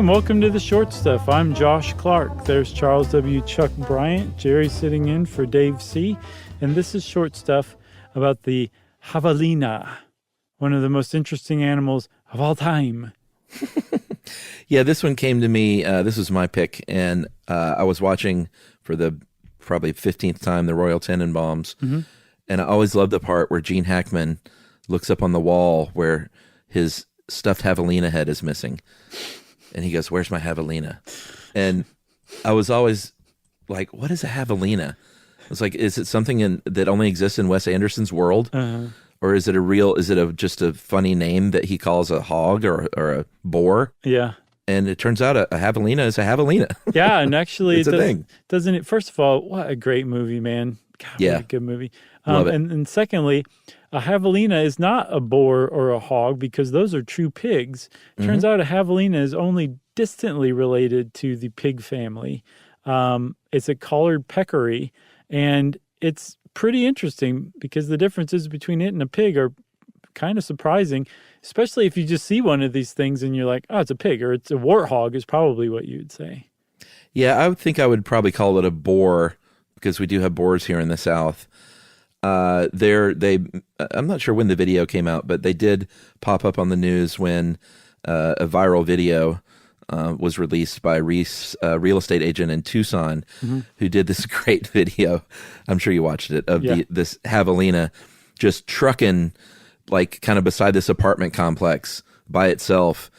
and welcome to the Short Stuff. I'm Josh Clark. There's Charles W. Chuck Bryant. Jerry sitting in for Dave C. And this is Short Stuff about the javelina, one of the most interesting animals of all time. Yeah, this one came to me. This was my pick, and I was watching for the probably 15th time the Royal Tenenbaums, and I always loved the part where Gene Hackman looks up on the wall where his stuffed javelina head is missing. And he goes, "Where's my javelina?" And I was always like, what is a javelina? I was like, is it something that only exists in Wes Anderson's world? Or is it just a funny name that he calls a hog or a boar? Yeah. And it turns out a javelina is a javelina. Yeah, and actually it's a thing. Doesn't it? First of all, what a great movie, man. God, yeah. What a good movie. Love it. And secondly, a javelina is not a boar or a hog because those are true pigs. Turns out a javelina is only distantly related to the pig family. It's a collared peccary, and it's pretty interesting because the differences between it and a pig are kind of surprising, especially if you just see one of these things and you're like, oh, it's a pig, or it's a warthog is probably what you would say. Yeah, I would think I would probably call it a boar because we do have boars here in the South. I'm not sure when the video came out, but they did pop up on the news when a viral video was released by Reese, a real estate agent in Tucson, who did this great video. I'm sure you watched it of this javelina just trucking like kind of beside this apartment complex by itself,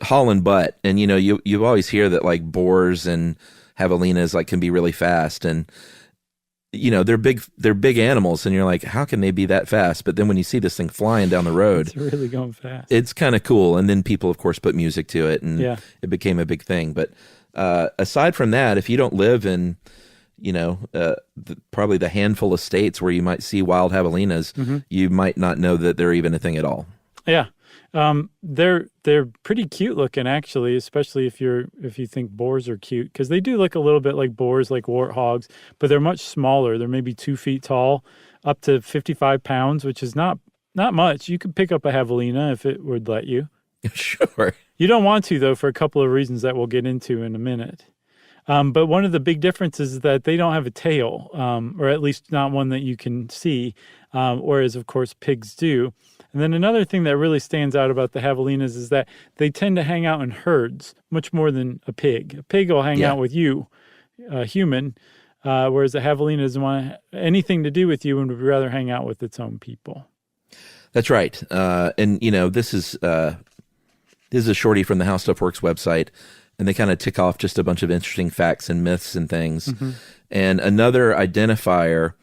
hauling butt. And you always hear that like boars and javelinas like can be really fast, and they're big animals, and you're like, how can they be that fast? But then when you see this thing flying down the road, it's really going fast. It's kind of cool. And then people, of course, put music to it, and it became a big thing. But aside from that, if you don't live in, probably the handful of states where you might see wild javelinas, you might not know that they're even a thing at all. Yeah. They're pretty cute looking, actually, especially if you think boars are cute, because they do look a little bit like boars, like warthogs, but they're much smaller. They're maybe 2 feet tall, up to 55 pounds, which is not much. You could pick up a javelina if it would let you. Sure. You don't want to, though, for a couple of reasons that we'll get into in a minute. But one of the big differences is that they don't have a tail, or at least not one that you can see, whereas, of course, pigs do. And then another thing that really stands out about the javelinas is that they tend to hang out in herds much more than a pig. A pig will hang out with you, a human, whereas a javelina doesn't want anything to do with you and would rather hang out with its own people. That's right. And, this is a shorty from the How Stuff Works website, and they kind of tick off just a bunch of interesting facts and myths and things. And another identifier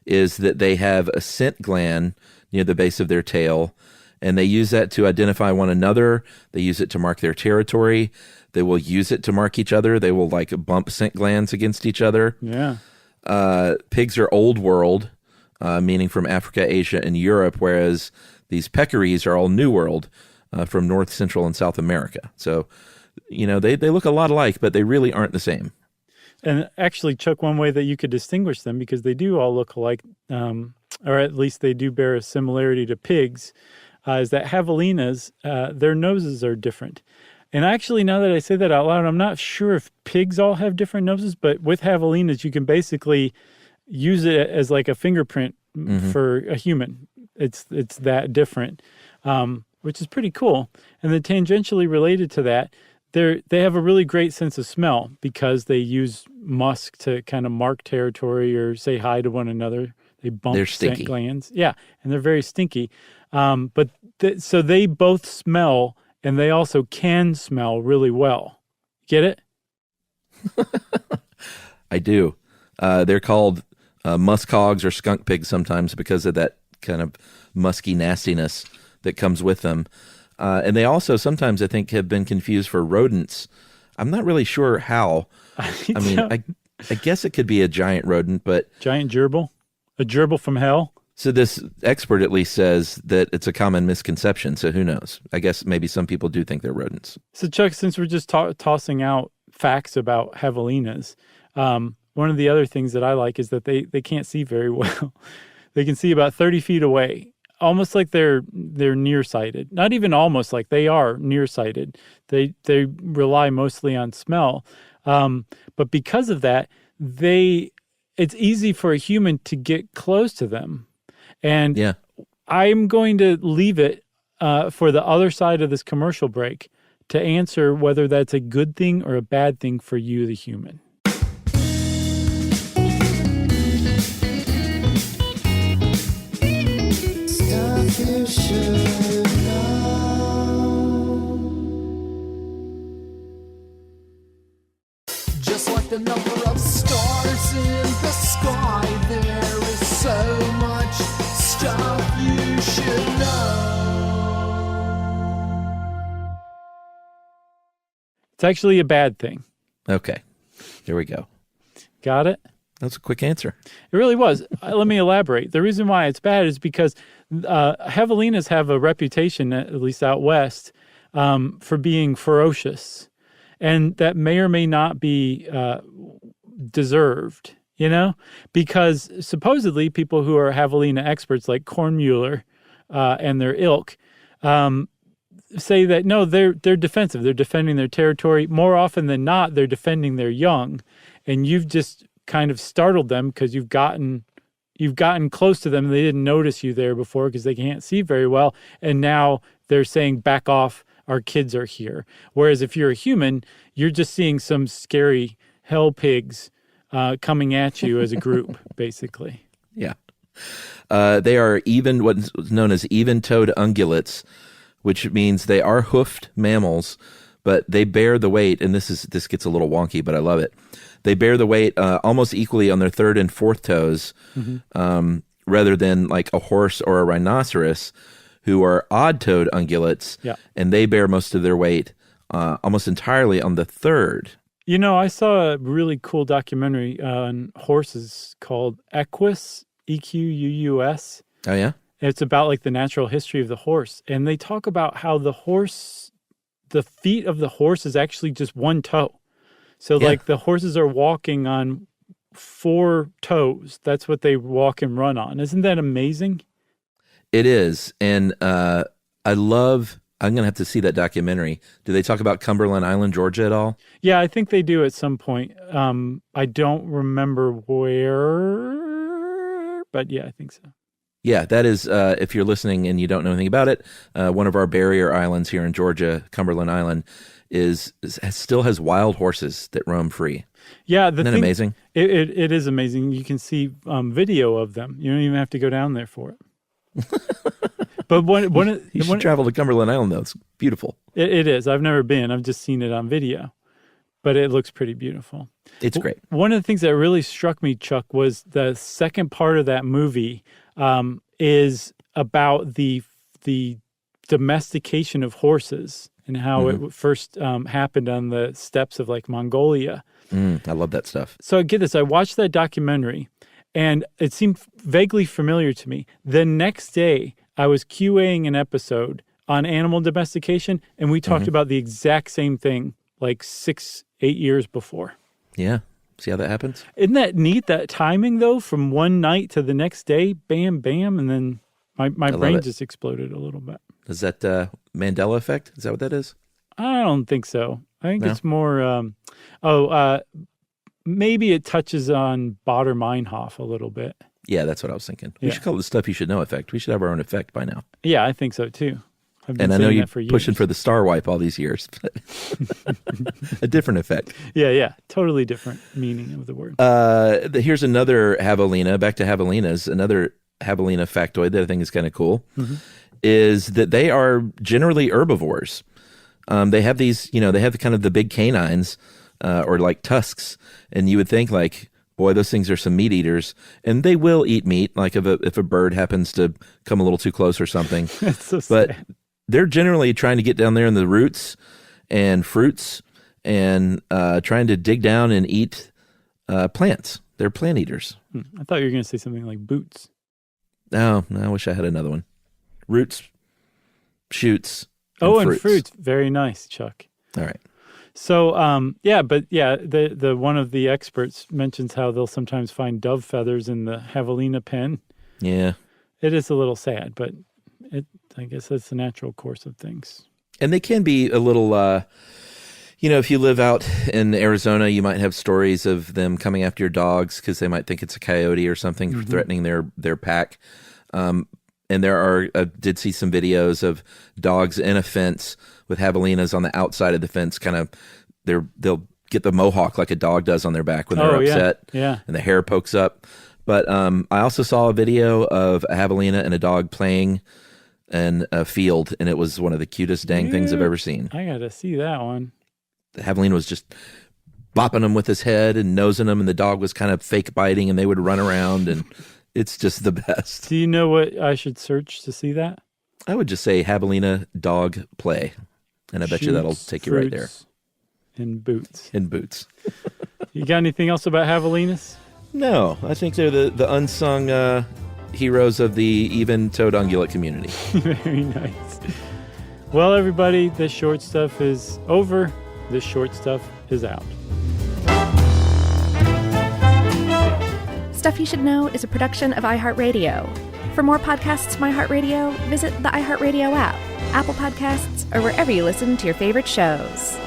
is that they have a scent gland near the base of their tail, and they use that to identify one another. They use it to mark their territory. They will use it to mark each other. They will like bump scent glands against each other. Yeah. Pigs are old world, meaning from Africa, Asia, and Europe, whereas these peccaries are all New World, from North, Central, and South America. So, they look a lot alike, but they really aren't the same. And actually, Chuck, one way that you could distinguish them, because they do all look alike, or at least they do bear a similarity to pigs, is that javelinas, their noses are different. And actually, now that I say that out loud, I'm not sure if pigs all have different noses, but with javelinas, you can basically use it as like a fingerprint for a human. It's that different, which is pretty cool. And then tangentially related to that, they have a really great sense of smell because they use musk to kind of mark territory or say hi to one another. They bump scent glands. Yeah, and they're very stinky. So they both smell, and they also can smell really well. Get it? I do. They're called musk hogs or skunk pigs sometimes because of that kind of musky nastiness that comes with them. And they also sometimes, I think, have been confused for rodents. I'm not really sure how. I mean, I guess it could be a giant rodent, but... Giant gerbil? A gerbil from hell? So this expert at least says that it's a common misconception, so who knows? I guess maybe some people do think they're rodents. So, Chuck, since we're just tossing out facts about javelinas, one of the other things that I like is that they can't see very well. They can see about 30 feet away. almost like they're nearsighted. Not even almost, like they are nearsighted. They rely mostly on smell. But because of that, it's easy for a human to get close to them. And Yeah. I'm going to leave it for the other side of this commercial break to answer whether that's a good thing or a bad thing for you, the human. Stuff you should know. Just like the number of stars in the sky, there is so much stuff you should know. It's actually a bad thing. Okay. There we go. Got it? That's a quick answer. It really was. Let me elaborate. The reason why it's bad is because javelinas have a reputation, at least out west, for being ferocious. And that may or may not be deserved, because supposedly people who are javelina experts like Kornmuller and their ilk say that, no, they're defensive. They're defending their territory. More often than not, they're defending their young. And you've just kind of startled them because you've gotten close to them and they didn't notice you there before because they can't see very well. And now they're saying, back off, our kids are here. Whereas if you're a human, you're just seeing some scary hell pigs coming at you as a group, basically. Yeah. They are what's known as even-toed ungulates, which means they are hoofed mammals, but they bear the weight, and this gets a little wonky, but I love it. They bear the weight almost equally on their third and fourth toes, rather than like a horse or a rhinoceros, who are odd-toed ungulates, and they bear most of their weight almost entirely on the third. I saw a really cool documentary on horses called Equus, Equus. Oh, yeah? It's about like the natural history of the horse. And they talk about how the feet of the horse is actually just one toe. So like the horses are walking on 4 toes. That's what they walk and run on. Isn't that amazing? It is. And I'm going to have to see that documentary. Do they talk about Cumberland Island, Georgia at all? Yeah, I think they do at some point. I don't remember where, but yeah, I think so. Yeah, that is, if you're listening and you don't know anything about it, one of our barrier islands here in Georgia, Cumberland Island, still has wild horses that roam free. Yeah, isn't that amazing? It is amazing. You can see video of them. You don't even have to go down there for it. But you should travel to Cumberland Island, though. It's beautiful. It is. I've never been. I've just seen it on video. But it looks pretty beautiful. It's great. One of the things that really struck me, Chuck, was the second part of that movie is about the domestication of horses and how it first happened on the steppes of like Mongolia. I love that stuff. So get this, I watched that documentary and it seemed vaguely familiar to me. The next day, I was QAing an episode on animal domestication and we talked about the exact same thing like 6-8 years before. Yeah. See how that happens? Isn't that neat, that timing, though, from one night to the next day? Bam, bam, and then my brain just exploded a little bit. Is that Mandela effect? Is that what that is? I don't think so. I think it's more, maybe it touches on Baader-Meinhof a little bit. Yeah, that's what I was thinking. We should call it the Stuff You Should Know effect. We should have our own effect by now. Yeah, I think so, too. And I know you're pushing for the star wipe all these years, but a different effect. Yeah. Totally different meaning of the word. Here's another javelina, back to javelinas, another javelina factoid that I think is kind of cool, is that they are generally herbivores. They have these, they have kind of the big canines or like tusks, and you would think like, boy, those things are some meat eaters, and they will eat meat, like if a bird happens to come a little too close or something. That's so but sad. They're generally trying to get down there in the roots and fruits and trying to dig down and eat plants. They're plant eaters. I thought you were going to say something like boots. No, I wish I had another one. Roots, shoots, and fruits. Very nice, Chuck. All right. So, the one of the experts mentions how they'll sometimes find dove feathers in the javelina pen. Yeah. It is a little sad, but I guess that's the natural course of things. And they can be a little, if you live out in Arizona, you might have stories of them coming after your dogs because they might think it's a coyote or something threatening their pack. And I did see some videos of dogs in a fence with javelinas on the outside of the fence, kind of, they'll get the mohawk like a dog does on their back when they're upset. Yeah. And the hair pokes up. But I also saw a video of a javelina and a dog playing in a field, and it was one of the cutest dang things I've ever seen. I got to see that one. The javelina was just bopping him with his head and nosing him, and the dog was kind of fake biting, and they would run around, and it's just the best. Do you know what I should search to see that? I would just say javelina dog play, and I bet you that'll take you right there. In boots. In boots. You got anything else about javelinas? No, I think they're the unsung heroes of the even-toed ungulate community. Very nice. Well, everybody, this short stuff is over. This short stuff is out. Stuff You Should Know is a production of iHeartRadio. For more podcasts from iHeartRadio, visit the iHeartRadio app, Apple Podcasts, or wherever you listen to your favorite shows.